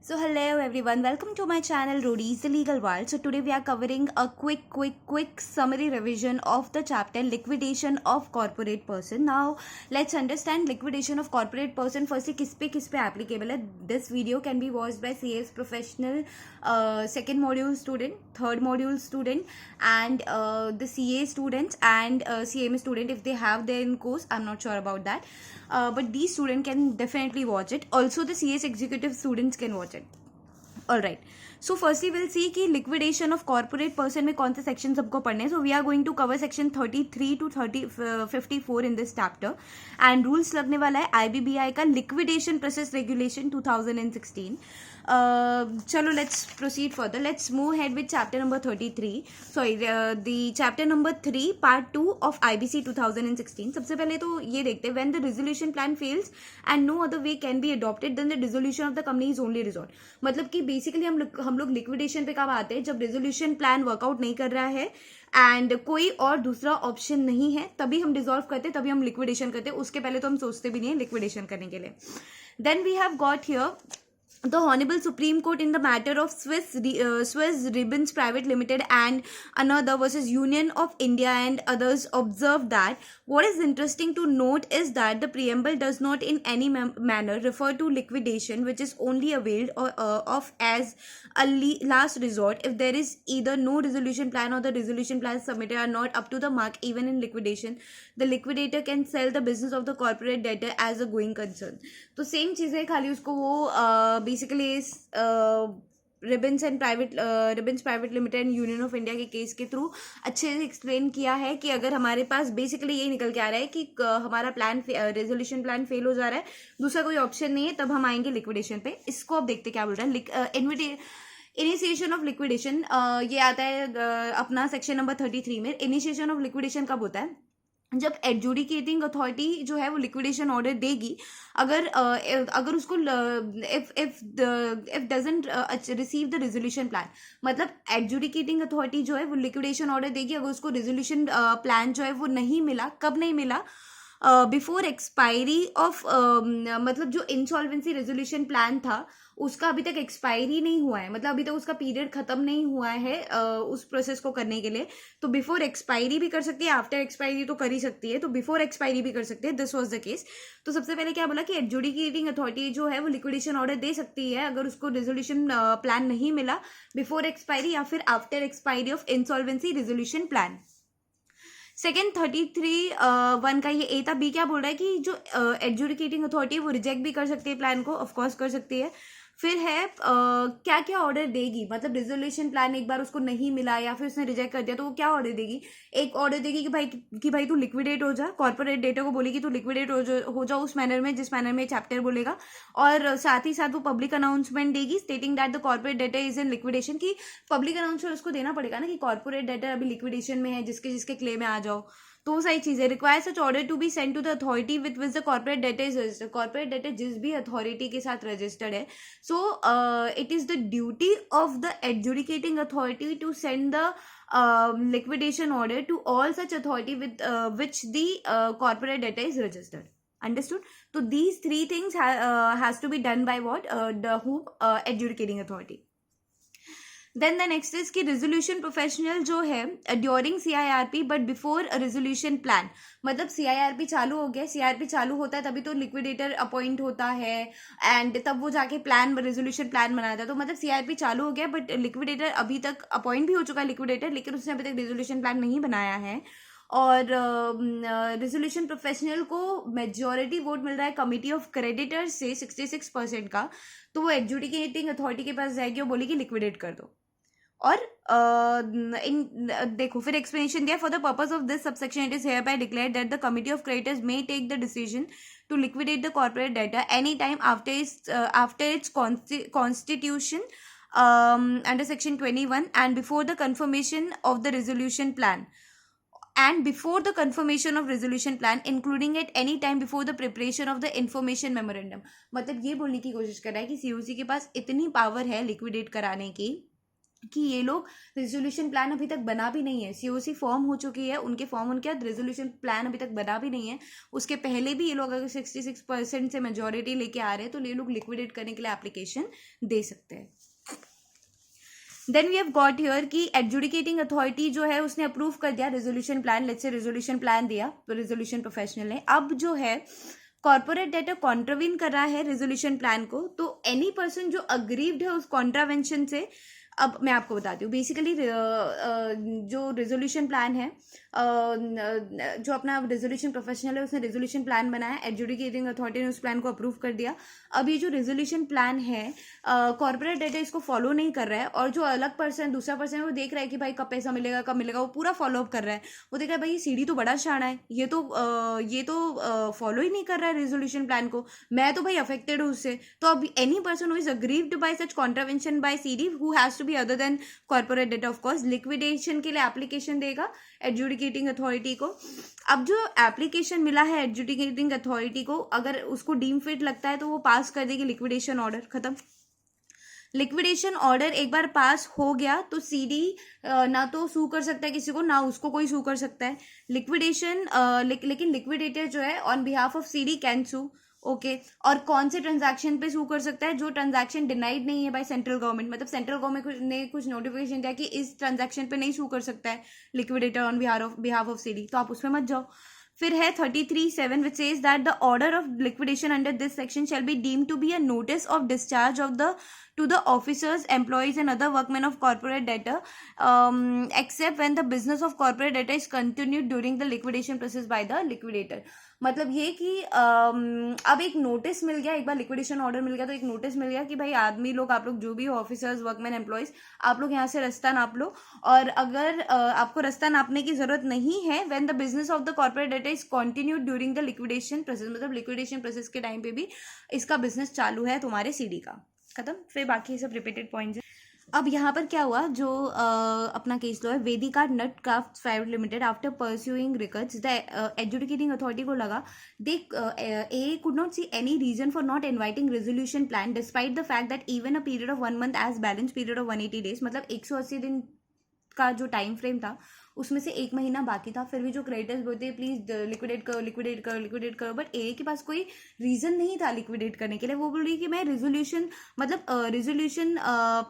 So hello everyone, welcome to my channel Rodi's The Legal World. So today we are covering a quick summary revision of the chapter liquidation of corporate person. Now let's understand liquidation of corporate person. Firstly, किस पे applicable है. This video can be watched by CS professional, second module student, third module student, and the CA students and CMA student if they have their in course. I'm not sure about that. But these students can definitely watch it. Also the CS executive students can watch it. All right. So firstly we'll see कि liquidation of corporate person में कौन से sections सबको पढ़ने हैं. So we are going to cover section 33 to 54 in this chapter. And rules लगने वाला है IBBI का liquidation process regulation 2016. चलो let's proceed further. Let's move ahead with chapter number 33. Sorry, the chapter number 3 part 2 of IBC 2016. सबसे पहले तो ये देखते हैं when the resolution plan fails and no other way can be adopted then the dissolution of the company is only resort. मतलब कि basically हम लोग लिक्विडेशन पे कब आते हैं जब रेजोल्यूशन प्लान वर्कआउट नहीं कर रहा है एंड कोई और दूसरा ऑप्शन नहीं है, तभी हम डिसॉल्व करते हैं, तभी हम लिक्विडेशन करते हैं. उसके पहले तो हम सोचते भी नहीं है लिक्विडेशन करने के लिए. Then we have got here the Honorable Supreme Court in the matter of Swiss Ribbons Private Limited and another versus Union of India and others observed that what is interesting to note is that the preamble does not in any manner refer to liquidation, which is only availed of as a last resort if there is either no resolution plan or the resolution plans submitted are not up to the mark. Even in liquidation, the liquidator can sell the business of the corporate debtor as a going concern. तो same चीज़ है, खाली उसको वो basically ribbons private limited and union of India के case के through अच्छे से explain किया है कि अगर हमारे पास बेसिकली यही निकल के आ रहा है कि हमारा प्लान रेजोल्यूशन प्लान फेल हो जा रहा है, दूसरा कोई ऑप्शन नहीं है, तब हम आएंगे लिक्विडेशन पे. इसको अब देखते क्या बोल रहा है. इनिशिएशन ऑफ लिक्विडेशन ये आता है अपना सेक्शन नंबर 33 में. इनिशिएशन ऑफ लिक्विडेशन कब होता है? जब एडजुडिकेटिंग अथॉरिटी जो है वो लिक्विडेशन ऑर्डर देगी, अगर उसको if doesn't receive the resolution plan, मतलब एडजुडिकेटिंग अथॉरिटी जो है वो लिक्विडेशन ऑर्डर देगी अगर उसको रेजोल्यूशन प्लान जो है वो नहीं मिला. कब नहीं मिला? बिफोर एक्सपायरी ऑफ मतलब जो इंसॉल्वेंसी रेजोल्यूशन प्लान था उसका अभी तक एक्सपायरी नहीं हुआ है, मतलब अभी तक उसका पीरियड खत्म नहीं हुआ है उस प्रोसेस को करने के लिए. तो बिफोर एक्सपायरी भी कर सकती है, आफ्टर एक्सपायरी तो कर ही सकती है, तो बिफोर एक्सपायरी भी कर सकते हैं. This was the case. तो सबसे पहले क्या बोला कि एडजुडिकेटिंग अथॉरिटी जो है वो लिक्विडेशन ऑर्डर दे सकती है अगर उसको रेजोल्यूशन प्लान नहीं मिला बिफोर एक्सपायरी या फिर after expiry of insolvency resolution plan. Second 33(1) का ये ए था. बी क्या बोल रहा है कि जो एडजुडिकेटिंग अथॉरिटी है वो रिजेक्ट भी कर सकती है प्लान को, ऑफकोर्स कर सकती है. फिर है क्या क्या ऑर्डर देगी, मतलब रेजोल्यूशन प्लान एक बार उसको नहीं मिला या फिर उसने रिजेक्ट कर दिया तो वो क्या ऑर्डर देगी. एक ऑर्डर देगी कि भाई तू लिक्विडेट हो जा, कॉर्पोरेट डेटा को बोलेगी तू लिक्विडेट हो जा उस मैनर में जिस मैनर में चैप्टर बोलेगा, और साथ ही साथ वो पब्लिक अनाउंसमेंट देगी stating that the corporate debtor is in liquidation. की पब्लिक अनाउंसमेंट उसको देना पड़ेगा ना कि कॉर्पोरेट डेटा अभी लिक्विडेशन में है, जिसके क्लेम में आ जाओ. तो वो सारी चीजें require such order to be send to the authority with the corporate debtor is registered. Corporate debtor जिस भी अथॉरिटी के साथ रजिस्टर्ड है, so it is the duty of the adjudicating authority to send the liquidation order to all such authority with which the corporate data is registered. Understood? So these three things has to be done by what? The adjudicating authority. Then the next is कि resolution professional जो है during CIRP but before resolution plan, मतलब CIRP चालू हो गया, CIRP चालू होता है तभी तो लिक्विडेटर अपॉइंट होता है एंड तब वो जाके प्लान रेजोल्यूशन प्लान बनाता है. तो मतलब CIRP चालू हो गया बट लिक्विडेटर अभी तक अपॉइंट भी हो चुका है लिक्विडेटर, लेकिन उसने अभी तक रेजोल्यूशन प्लान नहीं बनाया है. और रेजोल्यूशन प्रोफेशनल को मेजॉरिटी वोट मिल रहा है कमिटी ऑफ क्रेडिटर्स से 66% का, तो वो एडजुडिकेटिंग अथॉरिटी के पास जाएगी और बोलेगी लिक्विडेट कर दो. और देखो फिर एक्सप्लेनेशन दिया. For the purpose of this subsection it is hereby declared that the committee of creditors may take the decision to liquidate the corporate debtor any time after its constitution under section 21 and before the confirmation of the resolution plan including at any time before the preparation of the information memorandum. मतलब ये बोलने की कोशिश कर रहा है कि COC के पास इतनी पावर है लिक्विडेट कराने की कि ये लोग रेजोल्यूशन प्लान अभी तक बना भी नहीं है, सीओसी फॉर्म हो चुकी है, उनके फॉर्म उनके बाद रेजोल्यूशन प्लान अभी तक बना भी नहीं है, उसके पहले भी ये लोग अगर 66% से मेजोरिटी लेके आ रहे हैं तो ये लोग लिक्विडेट करने के लिए एप्लीकेशन दे सकते हैं। Then we have got here कि एडजुडिकेटिंग अथॉरिटी जो है उसने अप्रूव कर दिया resolution plan, let's say resolution plan दिया तो रेजोल्यूशन प्रोफेशनल ने, अब जो है कॉर्पोरेट डेटर कॉन्ट्रावीन कर रहा है रेजोल्यूशन प्लान को, तो एनी पर्सन जो अग्रीव्ड है उस कॉन्ट्रावेंशन से, अब मैं आपको बताती हूँ बेसिकली जो रेजोल्यूशन प्लान है, जो अपना रेजोल्यूशन प्रोफेशनल है उसने रेजोल्यूशन प्लान बनाया, एडजुडिकेटिंग अथॉरिटी ने उस प्लान को अप्रूव कर दिया। अब ये जो रेजोल्यूशन प्लान है कॉर्पोरेट डेटा इसको फॉलो नहीं कर रहा है, और जो अलग पर्सन दूसरा पर्सन है वो देख रहा है कि भाई कब पैसा मिलेगा कब मिलेगा, वो पूरा फॉलो अप कर रहा है, वो देख रहा है भाई सीडी तो बड़ा शाना है, ये तो फॉलो ही नहीं कर रहा है रेजोल्यूशन प्लान को, मैं तो भाई अफेक्टेड हूँ उससे। तो अब any person who is aggrieved by such contravention by CD who has to be other than corporate debtor of course liquidation के लिए एप्लीकेशन देगा एडजुडिकेटिंग अथॉरिटी को। अब जो एप्लीकेशन मिला है एडजुडिकेटिंग अथॉरिटी को, अगर उसको डीम फिट लगता है तो वो पास कर देगी लिक्विडेशन ऑर्डर, खत्म। लिक्विडेशन ऑर्डर एक बार पास हो गया तो सीडी ना तो सू कर सकता है किसी को, ना उसको कोई सू कर सकता है। लिक्विडेशन लेकिन लिक्विडेटर जो है on behalf of CD can sue, okay. और कौन से ट्रांजैक्शन पे सू कर सकता है, जो ट्रांजैक्शन डिनाइड नहीं है बाय सेंट्रल गवर्नमेंट, मतलब सेंट्रल गवर्नमेंट ने कुछ नोटिफिकेशन दिया कि इस ट्रांजैक्शन पे नहीं सू कर सकता है liquidator on behalf of CD, तो आप उसमें मत जाओ। फिर है 33(7) which says that the order of liquidation under this section shall be deemed to be a notice of discharge of the to the officers, employees and other workmen of corporate debtor, except when the business of corporate debtor is continued during the liquidation process by the liquidator। मतलब ये कि अब एक notice मिल गया, एक बार liquidation order मिल गया तो एक नोटिस मिल गया कि भाई आदमी लोग, आप लोग जो भी हो, ऑफिसर्स वर्कमैन एम्प्लॉयज, आप लोग यहाँ से रास्ता नाप लो, और अगर आपको रास्ता नापने की जरूरत नहीं है when the business of the corporate debtor is continued during the liquidation process, मतलब लिक्विडेशन प्रोसेस के टाइम पे भी इसका बिजनेस चालू है तुम्हारे सीडी का, खत्म। फिर बाकी सब रिपीटेड पॉइंट्स है। अब यहाँ पर क्या हुआ, जो अपना केस लो है Vedika nut craft private limited, after pursuing records the adjudicating authority को लगा they a could not see any reason for not inviting resolution plan despite the fact that even a period of 1 month as balance period of 180 days, मतलब 180 दिन का जो time frame था उसमें से 1 महीना बाकी था, फिर भी जो क्रेडिटर्स बोलते प्लीज लिक्विडेट करो लिक्विडेट करो लिक्विडेट करो, बट ए के पास कोई रीजन नहीं था लिक्विडेट करने के लिए। वो बोल रही कि मैं रेजोल्यूशन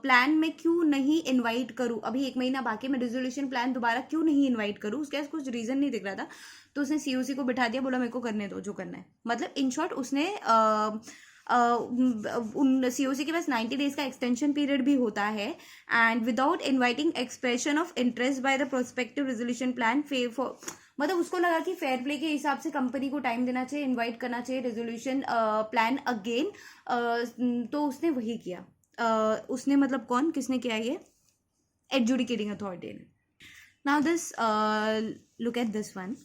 प्लान में क्यों नहीं इन्वाइट करूँ, अभी 1 महीना बाकी, मैं रेजोल्यूशन प्लान दोबारा क्यों नहीं इन्वाइट करूँ, उसके पास कुछ रीजन नहीं दिख रहा था, तो उसने सीओसी को बिठा दिया, बोला मेरे को करने दो जो करना है। मतलब इन शॉर्ट उसने उन सीओसी के पास 90 days का एक्सटेंशन पीरियड भी होता है, and without inviting expression of interest by the prospective resolution plan मतलब उसको लगा कि फेयर प्ले के हिसाब से कंपनी को टाइम देना चाहिए, इन्वाइट करना चाहिए रेजोल्यूशन प्लान अगेन, तो उसने वही किया। उसने मतलब कौन, किसने किया ये, एडजुडिकेटिंग अथॉरिटी ने। Now this look at this one.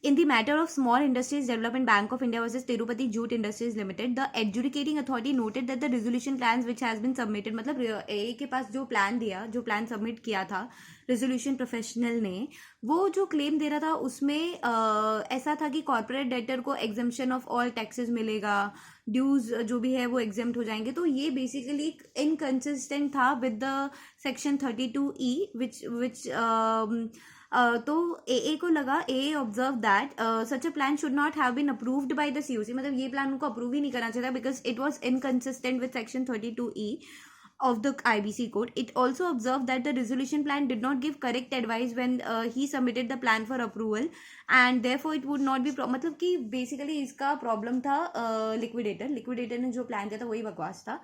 In the matter of Small Industries Development Bank of India versus Tirupati Jute Industries Limited, the adjudicating authority noted that the resolution plans which has been submitted, मतलब ए के पास जो plan दिया, जो plan submit किया था resolution professional ने, वो जो क्लेम दे रहा था उसमें ऐसा था कि कॉर्पोरेट डेटर को एग्जम्पशन ऑफ ऑल टैक्सेस मिलेगा, ड्यूज जो भी है वो एग्जेम्प्ट हो जाएंगे, तो ये बेसिकली इनकंसिस्टेंट था with the section 32E which तो ए को लगा, A observe that such a plan should not have been approved by the CoC, मतलब ये प्लान उनको अप्रूव ही नहीं करना चाहिए था because it was inconsistent with section 32E of the IBC code. It also observed that the resolution plan did not give correct advice when he submitted the plan for approval, and therefore it would not be मतलब कि basically इसका problem था liquidator ने जो plan दिया था वही बकवास था,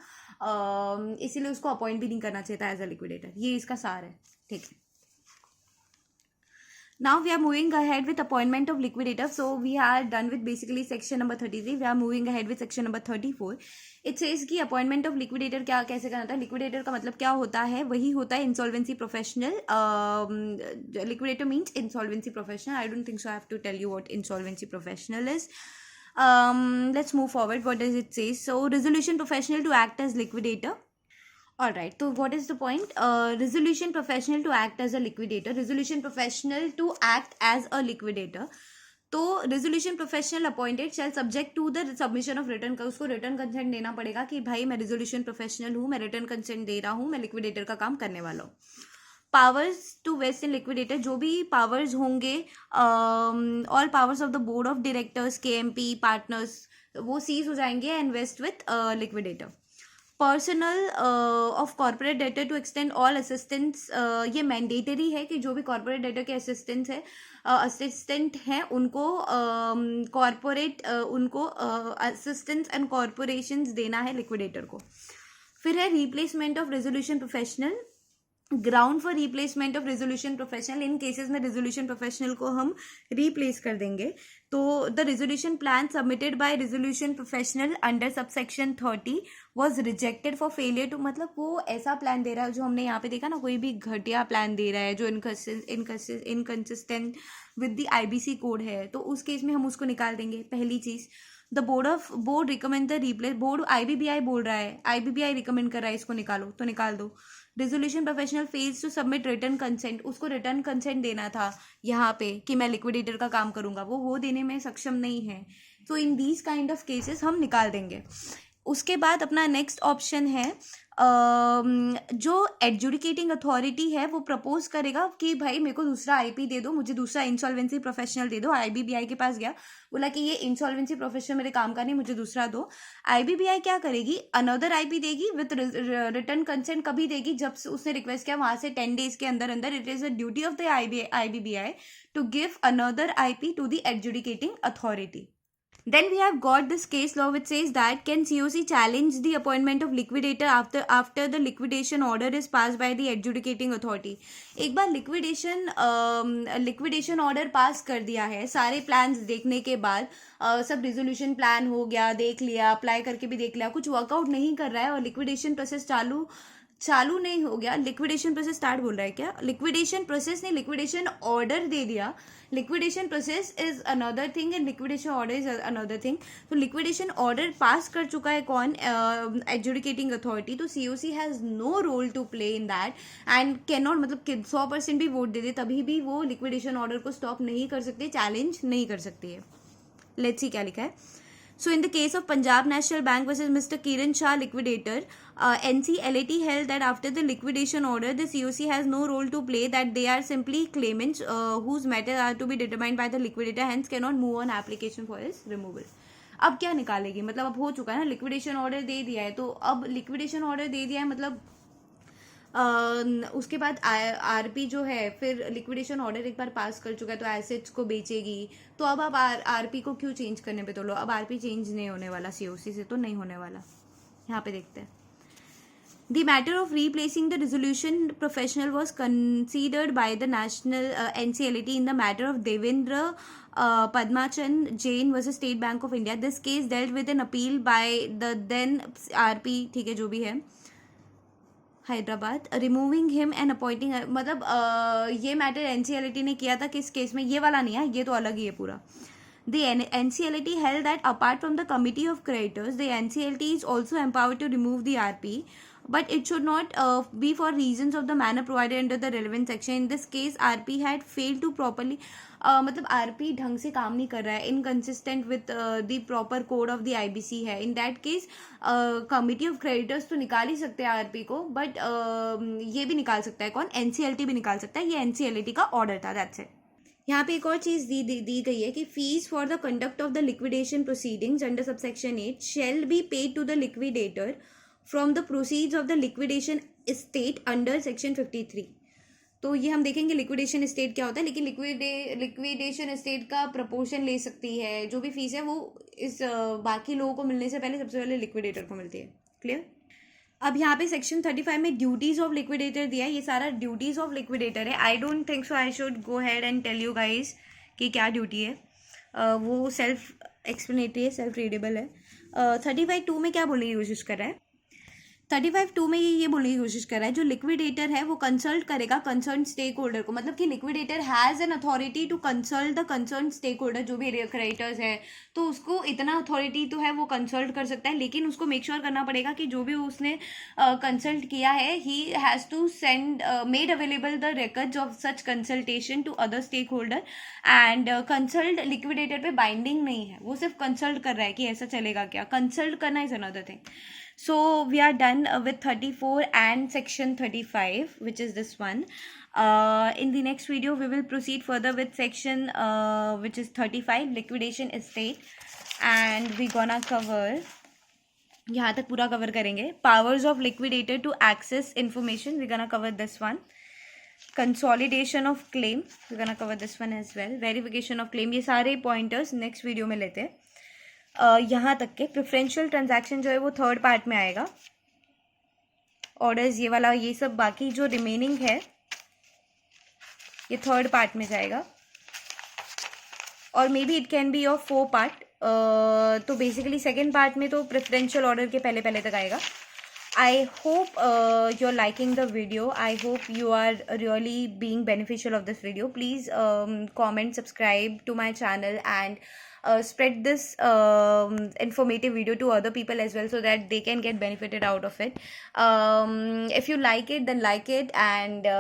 इसीलिए उसको अपॉइंट भी नहीं करना चाहिए था एज अ लिक्विडेटर। ये इसका सार है, ठीक है। Now we are moving ahead with appointment of liquidator. So we are done with basically section number 33. We are moving ahead with section number 34. It says कि appointment of liquidator क्या कैसे करना था। liquidator का मतलब क्या होता है, वही होता है insolvency professional. Liquidator means insolvency professional. I don't think so I have to tell you what insolvency professional is. Let's move forward. What does it say? So resolution professional to act as liquidator. All right, so what is the point? Resolution professional to act as a liquidator. Resolution professional to act as a liquidator. तो resolution professional appointed shall subject to the submission of return का, उसको return consent देना पड़ेगा कि भाई मैं resolution professional हूँ, मैं रिटर्न कंसेंट दे रहा हूँ, मैं लिक्विडेटर का काम करने वाला हूँ. Powers to vest in liquidator, जो भी पावर्स होंगे, all powers of the board of directors, KMP partners, वो सीज हो जाएंगे and vest with liquidator. Personnel of corporate debtor to extend all assistance, ये मैंडेटरी है कि जो भी कॉर्पोरेट डेटर के असिस्टेंट हैं उनको कॉर्पोरेट उनको असिस्टेंट्स एंड कॉर्पोरेशंस देना है लिक्विडेटर को. फिर है replacement of resolution professional, ground for replacement of resolution professional. इन केसेस में रेजोल्यूशन प्रोफेशनल को हम रिप्लेस कर देंगे. तो the resolution plan submitted by resolution professional under subsection 30 was rejected for failure to, मतलब वो ऐसा प्लान दे रहा है जो हमने यहाँ पे देखा ना, कोई भी घटिया प्लान दे रहा है जो inconsistent with the IBC code है, तो उस केस में हम उसको निकाल देंगे. पहली चीज, the board recommend the replace, board IBBI बोल रहा है, IBBI रिकमेंड कर रहा है इसको निकालो, तो निकाल दो. Resolution professional fails to submit return consent, उसको रिटर्न कंसेंट देना था यहाँ पे कि मैं लिक्विडेटर का काम करूंगा, वो देने में सक्षम नहीं है. तो in these kind of cases हम निकाल देंगे. उसके बाद अपना नेक्स्ट ऑप्शन है जो एडजुडिकेटिंग अथॉरिटी है वो प्रपोज करेगा कि भाई मेरे को दूसरा IP दे दो, मुझे दूसरा इंसॉल्वेंसी प्रोफेशनल दे दो. IBBI के पास गया, बोला कि ये इंसॉल्वेंसी प्रोफेशनल मेरे काम का नहीं, मुझे दूसरा दो. IBBI क्या करेगी, अनदर IP देगी विथ रिटर्न कंसेंट. कभी देगी जब उसने रिक्वेस्ट किया वहां से 10 days के अंदर अंदर. It is the duty of the IBBI to give another IP to the adjudicating authority. Then we have got this case law which says that can COC challenge the appointment of liquidator after the liquidation order is passed by the adjudicating authority. एक बार liquidation order pass कर दिया है, सारे plans देखने के बाद, सब resolution plan हो गया, देख लिया, अप्लाई करके भी देख लिया, कुछ वर्कआउट नहीं कर रहा है और लिक्विडेशन प्रोसेस चालू नहीं हो गया. लिक्विडेशन प्रोसेस स्टार्ट बोल रहा है क्या, लिक्विडेशन प्रोसेस नहीं, लिक्विडेशन ऑर्डर दे दिया. Liquidation process is another thing and liquidation order is another thing. तो लिक्विडेशन ऑर्डर पास कर चुका है कौन, एडजुडिकेटिंग अथॉरिटी. तो COC has no role to play in that and cannot, मतलब 100% भी वोट दे दे तभी भी वो लिक्विडेशन ऑर्डर को स्टॉप नहीं कर सकते, चैलेंज नहीं कर सकती है. लेट्स सी क्या लिखा है. So in the case of Punjab National Bank versus Mr. Kiran Shah liquidator, NCLAT held that after the liquidation order, the COC has no role to play, that they are simply claimants whose matters are to be determined by the liquidator, hence cannot move on application for his removal. अब क्या निकालेगी, मतलब अब हो चुका है ना, liquidation order दे दिया है, तो अब लिक्विडेशन ऑर्डर दे दिया है मतलब उसके बाद RP जो है, फिर लिक्विडेशन ऑर्डर एक बार पास कर चुका है तो एसेट्स को बेचेगी. तो अब आप RP को क्यों चेंज करने पे, तो लो अब RP चेंज नहीं होने वाला, COC से तो नहीं होने वाला. यहाँ पे देखते हैं. The matter of replacing the resolution professional was considered by the national NCLAT in the matter of Devendra Padmachand Jain versus State Bank of India. This case dealt with an appeal by the then RP, ठीक है जो भी है, Hyderabad, removing him and appointing, मतलब ये matter NCLAT ने किया था किस केस में, ये वाला नहीं है, ये तो अलग ही है पूरा. The NCLAT held that apart from the committee of creditors, the NCLAT is also empowered to remove the RP, but it should not be for reasons of the manner provided under the relevant section. In this case, RP had failed to properly, मतलब RP ढंग से काम नहीं कर रहा है, inconsistent with the proper code of the IBC है. In that case committee of creditors तो निकाल ही सकते हैं RP को, बट ये भी निकाल सकता है कौन, NCLAT भी निकाल सकता है. ये NCLAT का ऑर्डर था, दैट्स इट. यहाँ पे एक और चीज दी गई है कि fees for the conduct of the liquidation proceedings under subsection 8 shall be paid to the liquidator from the proceeds of the liquidation estate under section 53. तो ये हम देखेंगे लिक्विडेशन एस्टेट क्या होता है, लेकिन लिक्विडेशन एस्टेट का प्रपोर्शन ले सकती है, जो भी फीस है वो इस बाकी लोगों को मिलने से पहले सबसे पहले लिक्विडेटर को मिलती है. क्लियर. अब यहाँ पे सेक्शन 35 में ड्यूटीज ऑफ लिक्विडेटर दिया है, ये सारा ड्यूटीज ऑफ लिक्विडेटर है. I don't think so I should go head and tell you guys कि क्या ड्यूटी है, वो सेल्फ एक्सप्लेनेटरी है, सेल्फ रीडेबल है. 35(2) में क्या बोलने की कोशिश कर रहा है 35(2) में ये बोलने की कोशिश कर रहा है, जो लिक्विडेटर है वो कंसल्ट करेगा कंसर्न स्टेक होल्डर को, मतलब कि liquidator has an authority to consult the concern stakeholder, जो भी क्रेडिटर्स है तो उसको इतना अथॉरिटी तो है, वो कंसल्ट कर सकता है, लेकिन उसको मेक श्योर करना पड़ेगा कि जो भी उसने कंसल्ट किया है ही has to send made available the records of such consultation to other stakeholder, and consult liquidator पे बाइंडिंग नहीं है, वो सिर्फ कंसल्ट कर रहा है कि ऐसा चलेगा क्या, कंसल्ट करना is another thing. So we are done with 34 and section 35, which is this one. In the next video, we will proceed further with section which is 35, liquidation estate, and we gonna cover, यहाँ तक पूरा cover करेंगे. Powers of liquidator to access information, we gonna cover this one. Consolidation of claim, we gonna cover this one as well. Verification of claim, ये सारे pointers next video में लेते हैं. यहाँ तक के प्रेफरेंशियल ट्रांजैक्शन जो है वो थर्ड पार्ट में आएगा. ऑर्डर्स ये वाला, ये सब बाकी जो रिमेनिंग है ये थर्ड पार्ट में जाएगा, और may be it can be of 4 part. तो बेसिकली सेकेंड पार्ट में तो प्रेफरेंशियल ऑर्डर के पहले पहले तक आएगा. I hope you're liking the video. I hope you are really being beneficial of this video. Please comment, subscribe to my channel, and spread this informative video to other people as well, so that they can get benefited out of it. If you like it, then like it, and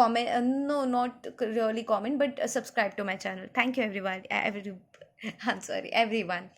comment. No, not really comment, but subscribe to my channel. Thank you, everyone. I'm sorry, everyone.